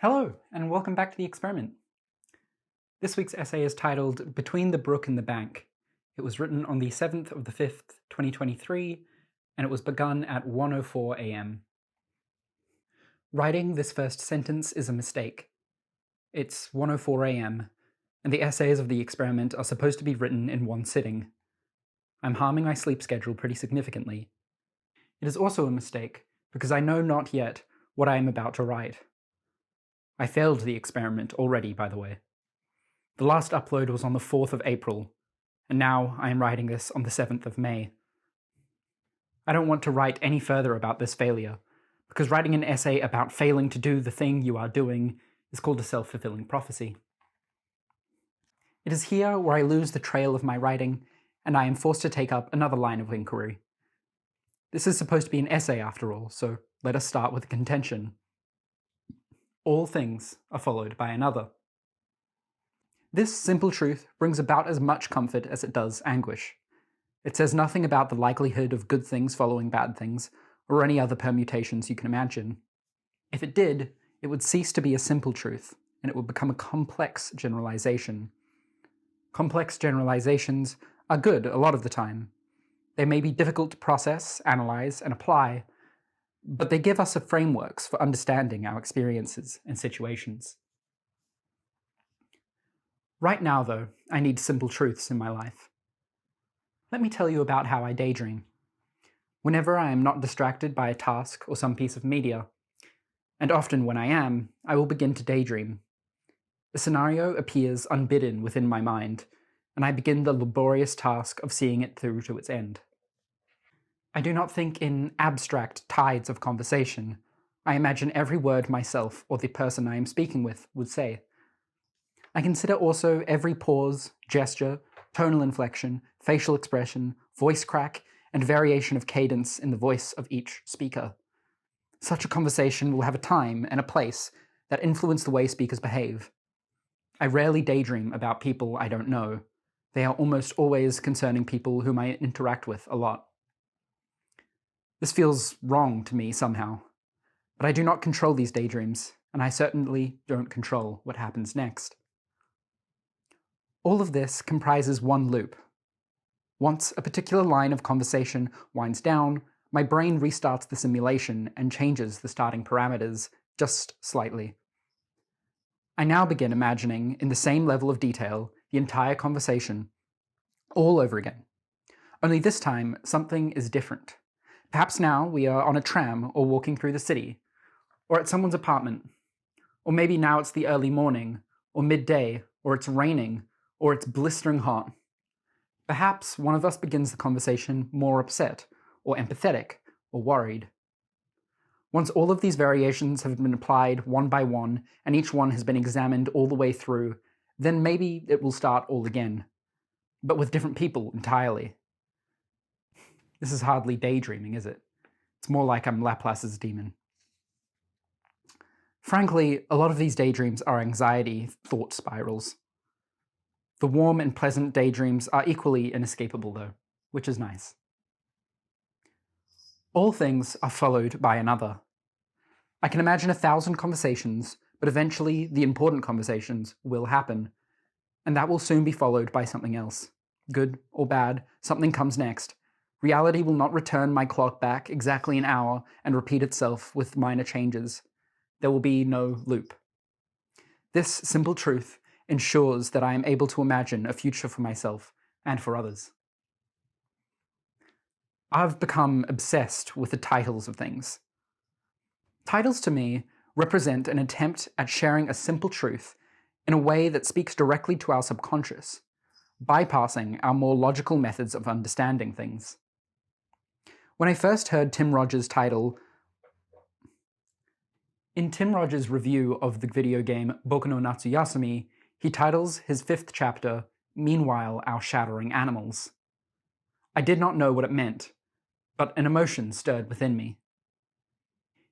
Hello, and welcome back to the experiment. This week's essay is titled Between the Brook and the Bank. It was written on the 7th of the 5th, 2023, and it was begun at 1:04 a.m. Writing this first sentence is a mistake. It's 1:04 a.m., and the essays of the experiment are supposed to be written in one sitting. I'm harming my sleep schedule pretty significantly. It is also a mistake, because I know not yet what I am about to write. I failed the experiment already, by the way. The last upload was on the 4th of April, and now I am writing this on the 7th of May. I don't want to write any further about this failure, because writing an essay about failing to do the thing you are doing is called a self-fulfilling prophecy. It is here where I lose the trail of my writing, and I am forced to take up another line of inquiry. This is supposed to be an essay after all, so let us start with a contention. All things are followed by another. This simple truth brings about as much comfort as it does anguish. It says nothing about the likelihood of good things following bad things, or any other permutations you can imagine. If it did, it would cease to be a simple truth, and it would become a complex generalization. Complex generalizations are good a lot of the time. They may be difficult to process, analyze, and apply, but they give us frameworks for understanding our experiences and situations. Right now, though, I need simple truths in my life. Let me tell you about how I daydream. Whenever I am not distracted by a task or some piece of media, and often when I am, I will begin to daydream. The scenario appears unbidden within my mind, and I begin the laborious task of seeing it through to its end. I do not think in abstract tides of conversation. I imagine every word myself or the person I am speaking with would say. I consider also every pause, gesture, tonal inflection, facial expression, voice crack, and variation of cadence in the voice of each speaker. Such a conversation will have a time and a place that influence the way speakers behave. I rarely daydream about people I don't know. They are almost always concerning people whom I interact with a lot. This feels wrong to me somehow, but I do not control these daydreams, and I certainly don't control what happens next. All of this comprises one loop. Once a particular line of conversation winds down, my brain restarts the simulation and changes the starting parameters just slightly. I now begin imagining, in the same level of detail, the entire conversation all over again. Only this time, something is different. Perhaps now we are on a tram or walking through the city, or at someone's apartment. Or maybe now it's the early morning, or midday, or it's raining, or it's blistering hot. Perhaps one of us begins the conversation more upset, or empathetic, or worried. Once all of these variations have been applied one by one, and each one has been examined all the way through, then maybe it will start all again, but with different people entirely. This is hardly daydreaming, is it? It's more like I'm Laplace's demon. Frankly, a lot of these daydreams are anxiety thought spirals. The warm and pleasant daydreams are equally inescapable, though, which is nice. All things are followed by another. I can imagine 1,000 conversations, but eventually the important conversations will happen, and that will soon be followed by something else. Good or bad, something comes next. Reality will not return my clock back exactly an hour and repeat itself with minor changes. There will be no loop. This simple truth ensures that I am able to imagine a future for myself and for others. I've become obsessed with the titles of things. Titles to me represent an attempt at sharing a simple truth in a way that speaks directly to our subconscious, bypassing our more logical methods of understanding things. When I first heard Tim Rogers' title, in Tim Rogers' review of the video game Boku no Natsuyasumi, he titles his 5th chapter, Meanwhile, Our Shattering Animals. I did not know what it meant, but an emotion stirred within me.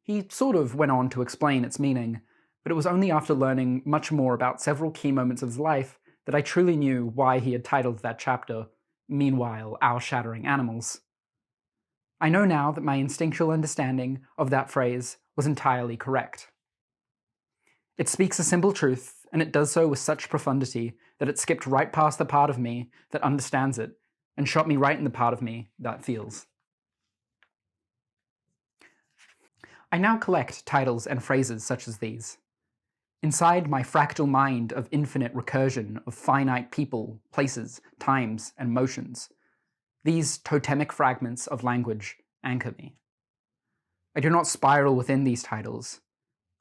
He sort of went on to explain its meaning, but it was only after learning much more about several key moments of his life that I truly knew why he had titled that chapter, Meanwhile, Our Shattering Animals. I know now that my instinctual understanding of that phrase was entirely correct. It speaks a simple truth, and it does so with such profundity that it skipped right past the part of me that understands it and shot me right in the part of me that feels. I now collect titles and phrases such as these. Inside my fractal mind of infinite recursion of finite people, places, times, and motions, these totemic fragments of language anchor me. I do not spiral within these titles.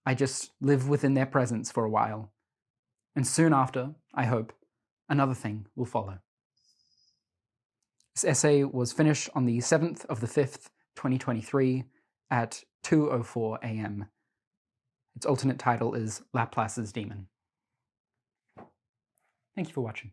I just live within their presence for a while. And soon after, I hope, another thing will follow. This essay was finished on the 7th of the 5th, 2023 at 2:04 a.m. Its alternate title is Laplace's Demon. Thank you for watching.